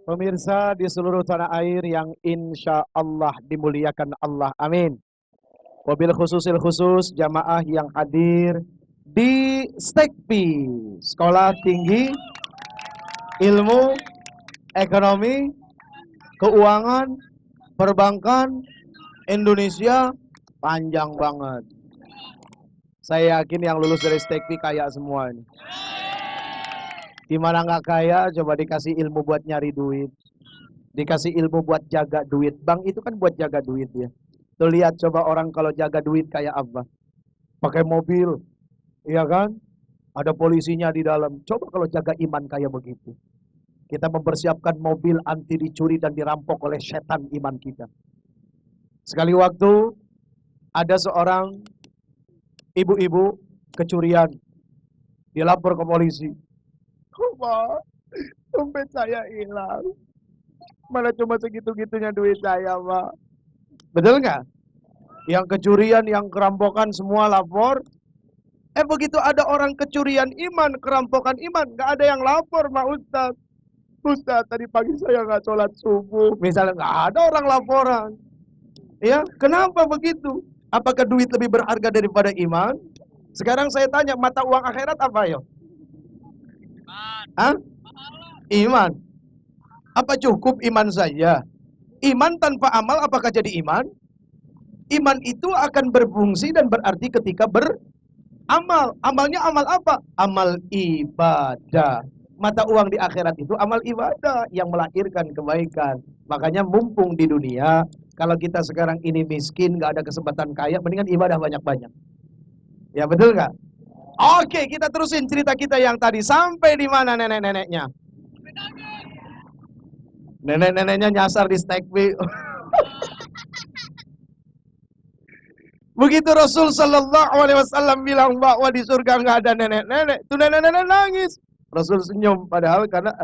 Pemirsa di seluruh tanah air yang insya Allah dimuliakan Allah. Amin. Wabil khususil khusus jamaah yang hadir di STEKPI, Sekolah Tinggi Ilmu Ekonomi Keuangan Perbankan Indonesia. Panjang banget. Saya yakin yang lulus dari STEKPI kaya semua ini. Gimana nggak kaya? Coba dikasih ilmu buat nyari duit. Dikasih ilmu buat jaga duit. Bank itu kan buat jaga duit ya. Tuh lihat coba orang kalau jaga duit kayak apa. Pakai mobil, iya kan? Ada polisinya di dalam. Coba kalau jaga iman kayak begitu. Kita mempersiapkan mobil anti dicuri dan dirampok oleh setan iman kita. Sekali waktu ada seorang ibu-ibu kecurian. Dia lapor ke polisi. Pak, dompet saya hilang. Mana cuma segitu-gitunya duit saya, Pak. Betul nggak? Yang kecurian, yang kerampokan semua lapor. Begitu ada orang kecurian iman, kerampokan iman, nggak ada yang lapor, Pak Ustaz. Ustaz, tadi pagi saya nggak sholat subuh. Misalnya nggak ada orang laporan. Ya, kenapa begitu? Apakah duit lebih berharga daripada iman? Sekarang saya tanya, mata uang akhirat apa yo? Hah? Iman. Apa cukup iman saja? Iman tanpa amal apakah jadi iman? Iman itu akan berfungsi dan berarti ketika beramal. Amalnya amal apa? Amal ibadah. Mata uang di akhirat itu amal ibadah yang melahirkan kebaikan. Makanya mumpung di dunia, kalau kita sekarang ini miskin, gak ada kesempatan kaya, mendingan ibadah banyak-banyak. Ya betul nggak? Oke, kita terusin cerita kita yang tadi. Sampai di mana nenek-neneknya? Nenek-neneknya nyasar di STEKPI. Begitu Rasul Sallallahu Alaihi Wasallam bilang bahwa di surga nggak ada nenek-nenek, tuh nenek-nenek nangis. Rasul senyum, padahal karena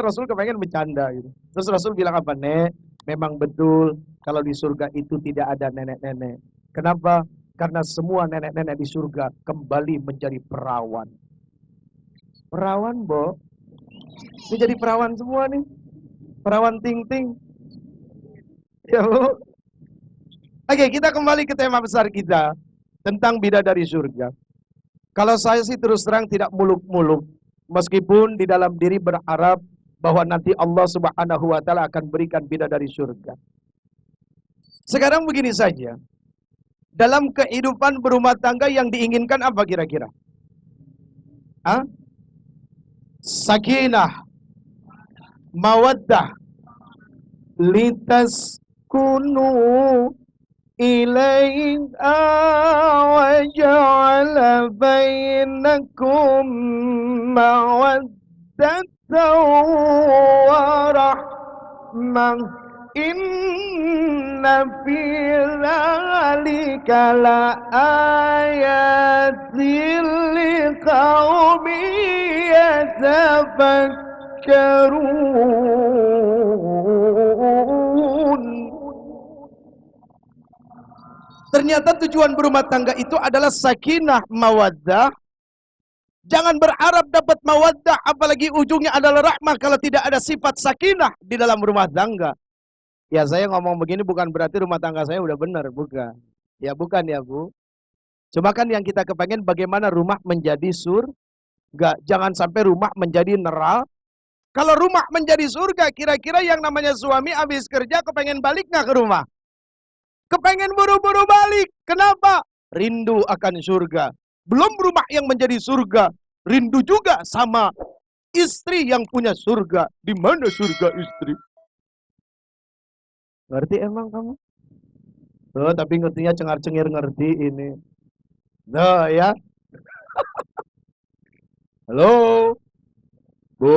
Rasul kepengen bercanda gitu. Terus Rasul bilang apa? Nek, memang betul kalau di surga itu tidak ada nenek-nenek. Kenapa? Karena semua nenek-nenek di surga kembali menjadi perawan. Perawan, Bo. Ini jadi perawan semua nih. Perawan ting-ting. Ya, Bu. Oke, kita kembali ke tema besar kita tentang bidadari surga. Kalau saya sih terus terang tidak muluk-muluk, meskipun di dalam diri berharap bahwa nanti Allah Subhanahu wa taala akan berikan bidadari surga. Sekarang begini saja. Dalam kehidupan berumah tangga yang diinginkan apa kira-kira? Hah? Sakinah, mawaddah, litaskunu إليها وجعل بينكم مودة ورحمة إن في ذلك لآيات لقوم يتفكرون. Ternyata tujuan berumah tangga itu adalah sakinah mawaddah. Jangan berharap dapat mawaddah, apalagi ujungnya adalah rahmah kalau tidak ada sifat sakinah di dalam rumah tangga. Ya saya ngomong begini bukan berarti rumah tangga saya udah benar, bukan. Ya bukan ya Bu. Cuma kan yang kita kepengen bagaimana rumah menjadi surga. Jangan sampai rumah menjadi neraka. Kalau rumah menjadi surga, kira-kira yang namanya suami habis kerja kepengen balik nggak ke rumah? Kepengen buru-buru balik. Kenapa? Rindu akan surga. Belum rumah yang menjadi surga, rindu juga sama istri yang punya surga. Di mana surga istri? Ngerti emang kamu? Tuh, tapi ngertinya cengar-cengir ngerti ini. Tuh ya. Halo. Bu.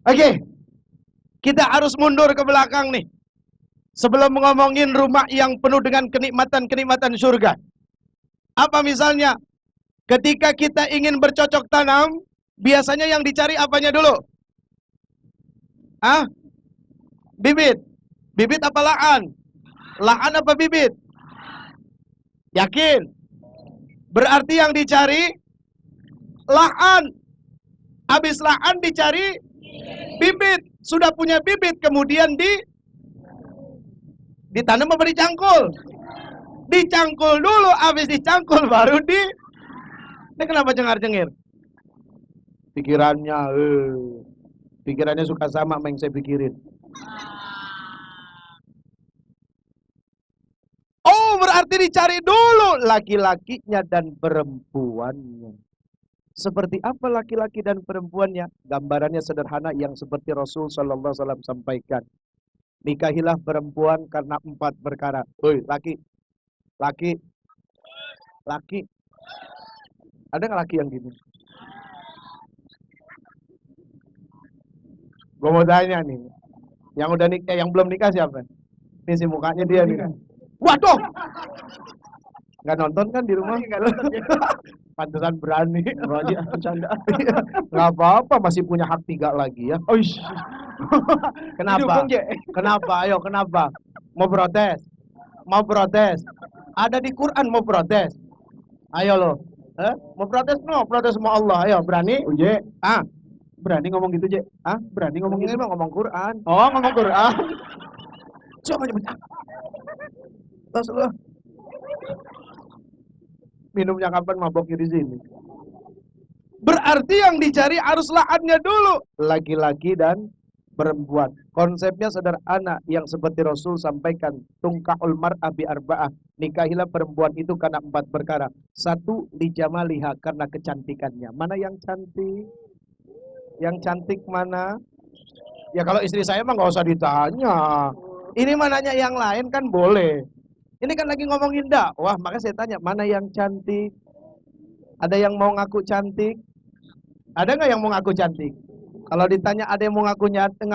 Oke. Kita harus mundur ke belakang nih. Sebelum ngomongin rumah yang penuh dengan kenikmatan-kenikmatan surga. Apa misalnya? Ketika kita ingin bercocok tanam, biasanya yang dicari apanya dulu? Bibit. Bibit apa lahan? Lahan apa bibit? Yakin? Berarti yang dicari lahan. Habis lahan dicari bibit. Sudah punya bibit, kemudian ditanam apa dicangkul? Dicangkul dulu, habis dicangkul baru ini kenapa cengar-cengir? Pikirannya suka sama yang saya pikirin. Oh, berarti dicari dulu laki-lakinya dan perempuannya. Seperti apa laki-laki dan perempuannya? Gambarannya sederhana yang seperti Rasul Sallallahu Alaihi Wasallam sampaikan. Nikahilah perempuan karena 4 perkara. Woi, laki. Ada nggak laki yang gini? Gue mau tanya nih. Yang udah nikah, yang belum nikah siapa? Ini si mukanya dia nih. Waduh! Nggak nonton kan di rumah? Nggak nonton ya. Pantesan berani. Bercanda. Nggak apa-apa, masih punya hak 3 lagi ya. Kenapa? Kenapa? Ayo, kenapa? Mau protes? Mau protes? Ada di Quran mau protes? Ayo lo. Mau protes? No, protes sama Allah. Ayo, berani? Uje. Berani ngomong gitu, Je? Berani ngomong gitu? Ngomong Quran. Oh, ngomong Quran. Coba nyebut. Terus lo. Minumnya kapan, maboknya di sini. Berarti yang dicari harus lahannya dulu. Laki-laki dan perempuan. Konsepnya sederhana yang seperti Rasul sampaikan. Tungka'ul mar'a bi arba'ah. Nikahilah perempuan itu karena 4 perkara. 1, lijamaliha, karena kecantikannya. Mana yang cantik? Yang cantik mana? Ya kalau istri saya mah nggak usah ditanya. Ini mananya yang lain kan boleh. Ini kan lagi ngomongin dakwah, maka saya tanya, mana yang cantik? Ada yang mau ngaku cantik? Ada nggak yang mau ngaku cantik? Kalau ditanya ada yang mau ngaku cantik,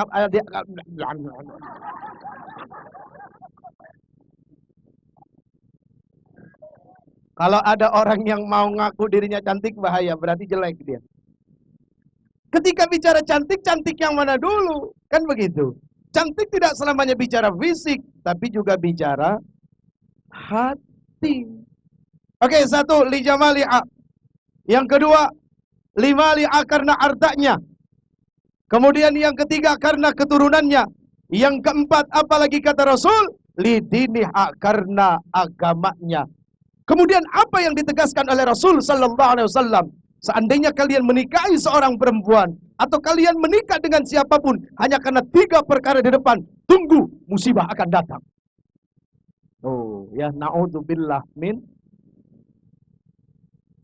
kalau ada orang yang mau ngaku dirinya cantik, bahaya, berarti jelek dia. Ketika bicara cantik, cantik yang mana dulu? Kan begitu. Cantik tidak selamanya bicara fisik, tapi juga bicara hati. Oke, 1, lijamali'a. Yang kedua, limali'a karena hartanya. Kemudian yang ketiga karena keturunannya. Yang keempat, apalagi kata Rasul, lidiniha, karena agamanya. Kemudian apa yang ditegaskan oleh Rasul Sallallahu Alaihi Wasallam? Seandainya kalian menikahi seorang perempuan atau kalian menikah dengan siapapun hanya karena 3 perkara di depan, tunggu musibah akan datang. Oh, ya naudzubillah min.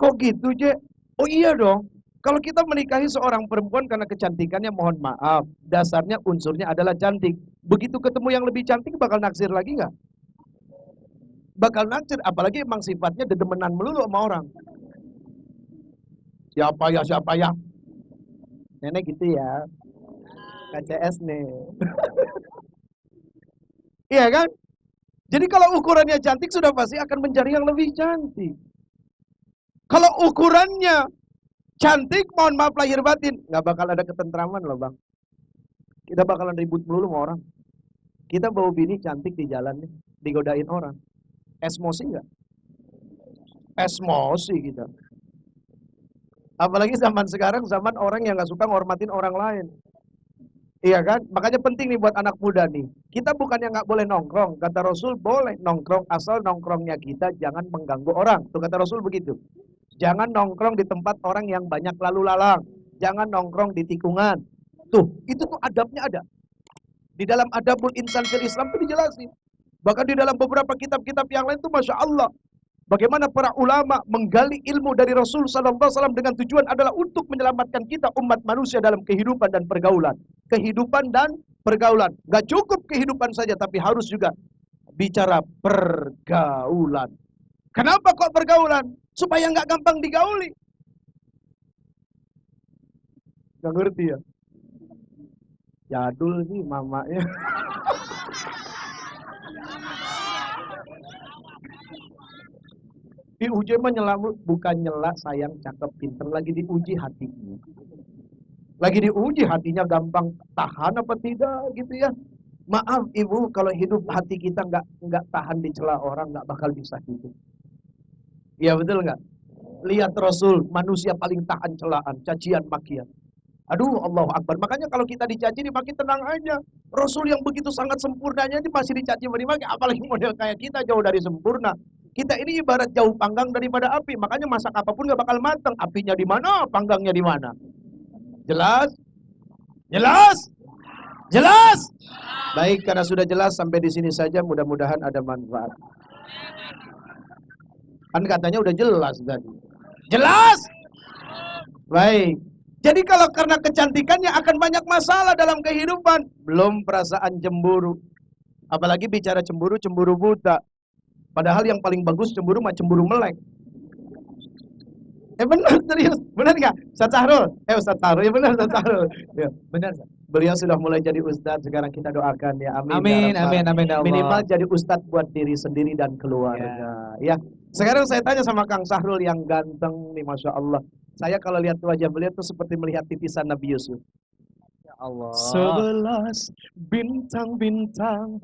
Kok gitu, Je? Oh iya dong. Kalau kita menikahi seorang perempuan karena kecantikannya, mohon maaf, dasarnya unsurnya adalah cantik. Begitu ketemu yang lebih cantik, bakal naksir lagi nggak? Bakal naksir, apalagi emang sifatnya dedemenan melulu sama orang. Siapa ya? Nenek gitu ya. KCS nih. Iya kan? Jadi kalau ukurannya cantik, sudah pasti akan mencari yang lebih cantik. Kalau ukurannya cantik, mohon maaf lahir batin, nggak bakal ada ketentraman loh bang. Kita bakalan ribut melulu sama orang. Kita bawa bini cantik di jalan nih, digodain orang. Esmosi nggak? Esmosi kita. Apalagi zaman sekarang, zaman orang yang nggak suka ngormatin orang lain. Iya kan? Makanya penting nih buat anak muda nih. Kita bukan yang nggak boleh nongkrong. Kata Rasul boleh nongkrong, asal nongkrongnya kita jangan mengganggu orang. Tuh kata Rasul begitu. Jangan nongkrong di tempat orang yang banyak lalu lalang. Jangan nongkrong di tikungan. Tuh, itu tuh adabnya ada. Di dalam Adabul Insan fil Islam itu dijelasin. Bahkan di dalam beberapa kitab-kitab yang lain tuh Masya Allah. Bagaimana para ulama menggali ilmu dari Rasul Sallallahu Alaihi Wasallam dengan tujuan adalah untuk menyelamatkan kita umat manusia dalam kehidupan dan pergaulan. Kehidupan dan pergaulan. Gak cukup kehidupan saja, tapi harus juga bicara pergaulan. Kenapa kok pergaulan? Supaya nggak gampang digauli. Gak ngerti ya? Jadul sih mamanya. Diuji mah nyela, bukan nyela, sayang, cakep, pinter. Lagi diuji hatinya. Lagi diuji hatinya gampang tahan apa tidak gitu ya. Maaf ibu, kalau hidup hati kita nggak tahan dicela orang, nggak bakal bisa hidup. Iya betul nggak? Lihat Rasul, manusia paling tahan celaan, cacian, makian. Aduh, Allahu Akbar. Makanya kalau kita dicaci dimaki tenang aja. Rasul yang begitu sangat sempurnanya ini masih dicaci dimaki, apalagi model kayak kita jauh dari sempurna. Kita ini ibarat jauh panggang daripada api. Makanya masak apapun gak bakal matang. Apinya di mana, panggangnya di mana. Jelas? Jelas? Jelas? Baik, karena sudah jelas sampai di sini saja, mudah-mudahan ada manfaat. Kan katanya udah jelas tadi. Jelas? Baik. Jadi kalau karena kecantikannya akan banyak masalah dalam kehidupan. Belum perasaan cemburu. Apalagi bicara cemburu, cemburu buta. Padahal yang paling bagus cemburu mah cemburu melek. Benar, serius. Benar nggak? Ustaz Sahrul? Ustaz Sahrul, ya benar Ustaz Sahrul. Ya, benar. Beliau sudah mulai jadi ustaz, sekarang kita doakan ya. Amin. Amin, ya amin, amin, ya Allah. Minimal jadi ustaz buat diri sendiri dan keluarga. Ya. Sekarang saya tanya sama Kang Sahrul yang ganteng nih, Masya Allah. Saya kalau lihat wajah beliau tuh seperti melihat titisan Nabi Yusuf. Ya Allah. 11 bintang-bintang